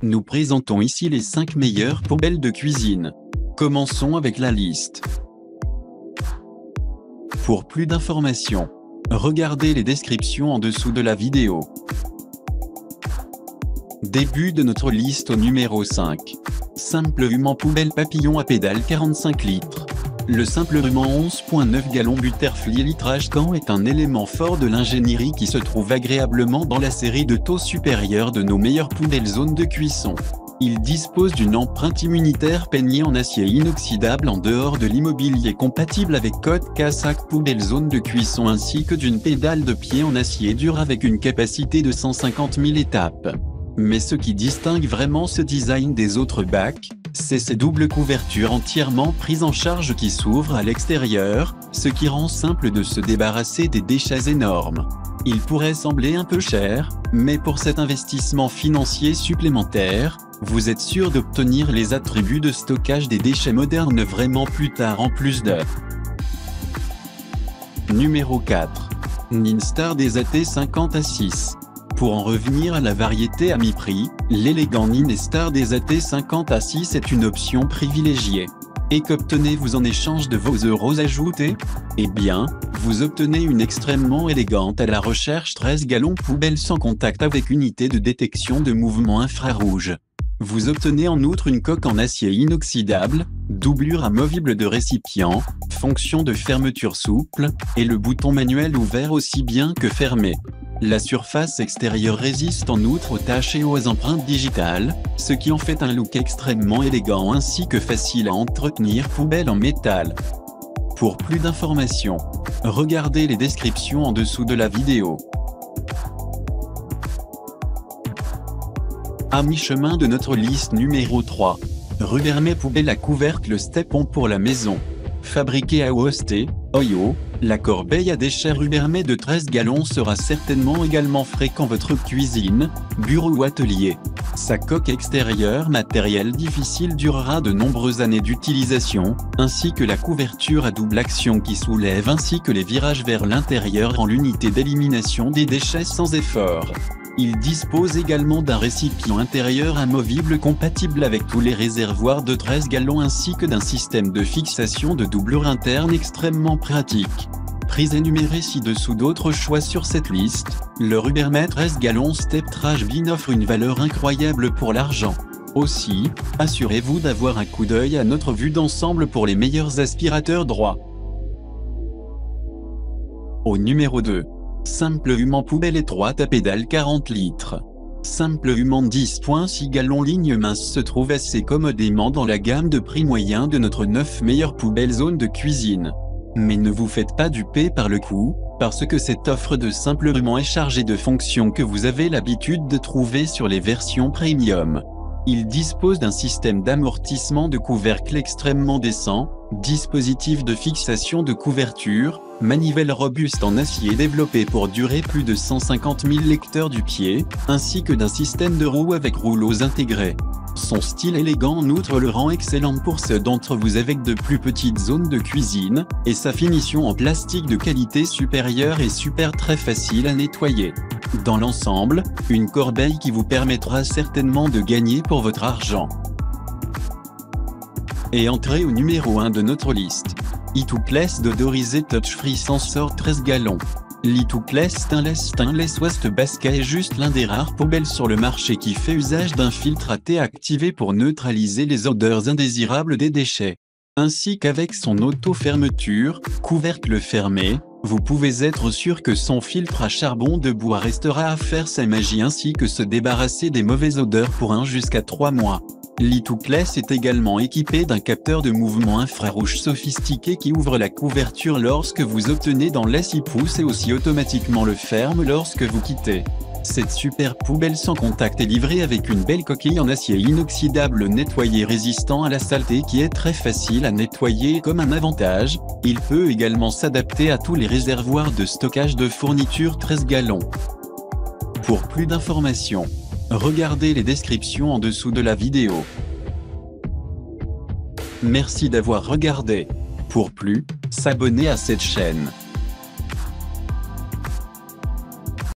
Nous présentons ici les 5 meilleures poubelles de cuisine. Commençons avec la liste. Pour plus d'informations, regardez les descriptions en dessous de la vidéo. Début de notre liste au numéro 5. Simple ruban poubelle papillon à pédale 45 litres. Le simple ruban 11,9 gallons Butterfly litrage Caen est un élément fort de l'ingénierie qui se trouve agréablement dans la série de taux supérieurs de nos meilleures poubelles zone de cuisson. Il dispose d'une empreinte immunitaire peignée en acier inoxydable en dehors de l'immobilier compatible avec code K-Sac poubelle zone de cuisson ainsi que d'une pédale de pied en acier dur avec une capacité de 150 000 étapes. Mais ce qui distingue vraiment ce design des autres bacs, c'est ces doubles couvertures entièrement prises en charge qui s'ouvrent à l'extérieur, ce qui rend simple de se débarrasser des déchets énormes. Il pourrait sembler un peu cher, mais pour cet investissement financier supplémentaire, vous êtes sûr d'obtenir les attributs de stockage des déchets modernes vraiment plus tard en plus de. Numéro 4. Ninstar des AT50 A6. Pour en revenir à la variété à mi-prix, l'élégant Ninstar des AT50 A6 est une option privilégiée. Et qu'obtenez-vous en échange de vos euros ajoutés? Eh bien, vous obtenez une extrêmement élégante à la recherche 13 gallons poubelle sans contact avec unité de détection de mouvement infrarouge. Vous obtenez en outre une coque en acier inoxydable, doublure amovible de récipient, fonction de fermeture souple, et le bouton manuel ouvert aussi bien que fermé. La surface extérieure résiste en outre aux taches et aux empreintes digitales, ce qui en fait un look extrêmement élégant ainsi que facile à entretenir poubelle en métal. Pour plus d'informations, regardez les descriptions en dessous de la vidéo. À mi-chemin de notre liste numéro 3. Rubermet poubelle à couvercle Step-on pour la maison. Fabriquée à Osté, Ohio, la corbeille à déchets Rubermet de 13 gallons sera certainement également fréquent votre cuisine, bureau ou atelier. Sa coque extérieure matériel difficile durera de nombreuses années d'utilisation, ainsi que la couverture à double action qui soulève ainsi que les virages vers l'intérieur rend l'unité d'élimination des déchets sans effort. Il dispose également d'un récipient intérieur amovible compatible avec tous les réservoirs de 13 gallons ainsi que d'un système de fixation de doublure interne extrêmement pratique. Prise énumérée ci-dessous d'autres choix sur cette liste, le Rubermet 13 gallons Step Trash Bin offre une valeur incroyable pour l'argent. Aussi, assurez-vous d'avoir un coup d'œil à notre vue d'ensemble pour les meilleurs aspirateurs droits. Au numéro 2. Simple ruban poubelle étroite à pédale 40 litres. Simple ruban 10,6 gallons ligne mince se trouve assez commodément dans la gamme de prix moyen de notre 9 meilleures poubelles zone de cuisine. Mais ne vous faites pas duper par le coût, parce que cette offre de simple ruban est chargée de fonctions que vous avez l'habitude de trouver sur les versions premium. Il dispose d'un système d'amortissement de couvercle extrêmement décent, dispositif de fixation de couverture, manivelle robuste en acier développée pour durer plus de 150 000 lecteurs du pied, ainsi que d'un système de roues avec rouleaux intégrés. Son style élégant en outre le rend excellent pour ceux d'entre vous avec de plus petites zones de cuisine, et sa finition en plastique de qualité supérieure est super très facile à nettoyer. Dans l'ensemble, une corbeille qui vous permettra certainement de gagner pour votre argent. Et entrez au numéro 1 de notre liste. E2Place d'odorisé touch-free sensor 13 gallons. L'E2Place Stainless West Basket est juste l'un des rares poubelles sur le marché qui fait usage d'un filtre à thé activé pour neutraliser les odeurs indésirables des déchets. Ainsi qu'avec son auto-fermeture, couvercle fermé, vous pouvez être sûr que son filtre à charbon de bois restera à faire sa magie ainsi que se débarrasser des mauvaises odeurs pour 1 jusqu'à 3 mois. L'E2Place est également équipé d'un capteur de mouvement infrarouge sophistiqué qui ouvre la couverture lorsque vous obtenez dans les 6 pouces et aussi automatiquement le ferme lorsque vous quittez. Cette super poubelle sans contact est livrée avec une belle coquille en acier inoxydable nettoyé résistant à la saleté qui est très facile à nettoyer comme un avantage. Il peut également s'adapter à tous les réservoirs de stockage de fournitures 13 gallons. Pour plus d'informations, regardez les descriptions en dessous de la vidéo. Merci d'avoir regardé. Pour plus, s'abonner à cette chaîne.